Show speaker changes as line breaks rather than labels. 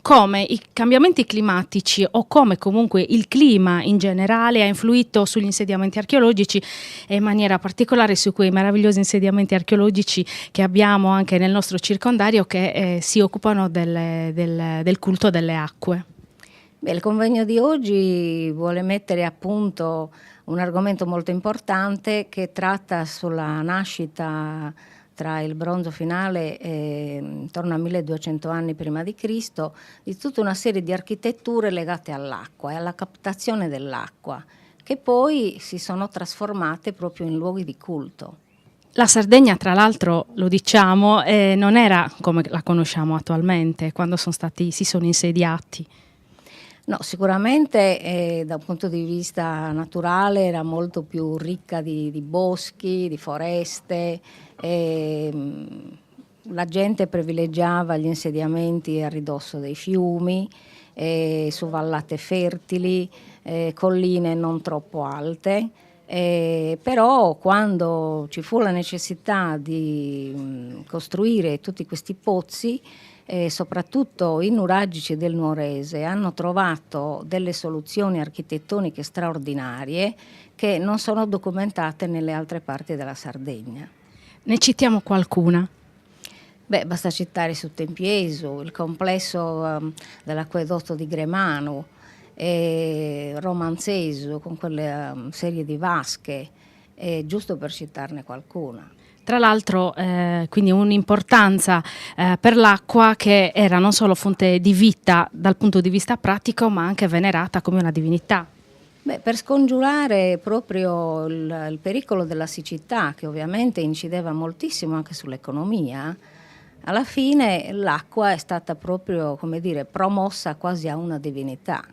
come i cambiamenti climatici o come comunque il clima in generale ha influito sugli insediamenti archeologici e in maniera particolare su quei meravigliosi insediamenti archeologici che abbiamo anche nel nostro circondario che si occupano del culto delle acque.
Beh, il convegno di oggi vuole mettere a punto un argomento molto importante che tratta sulla nascita tra il bronzo finale e intorno a 1200 anni prima di Cristo di tutta una serie di architetture legate all'acqua e alla captazione dell'acqua, che poi si sono trasformate proprio in luoghi di culto.
La Sardegna, tra l'altro, lo diciamo, non era come la conosciamo attualmente quando si sono insediati.
No, sicuramente da un punto di vista naturale era molto più ricca di boschi, di foreste. La gente privilegiava gli insediamenti a ridosso dei fiumi, su vallate fertili, colline non troppo alte. Però quando ci fu la necessità di costruire tutti questi pozzi, soprattutto i nuragici del Nuorese hanno trovato delle soluzioni architettoniche straordinarie che non sono documentate nelle altre parti della Sardegna.
Ne citiamo qualcuna?
Beh, basta citare su Tempiesu, il complesso dell'acquedotto di Gremano, Romanzesu con quelle serie di vasche, giusto per citarne qualcuna.
Tra l'altro, quindi un'importanza per l'acqua che era non solo fonte di vita dal punto di vista pratico, ma anche venerata come una divinità.
Beh, per scongiurare proprio il pericolo della siccità, che ovviamente incideva moltissimo anche sull'economia, alla fine l'acqua è stata proprio, come dire, promossa quasi a una divinità.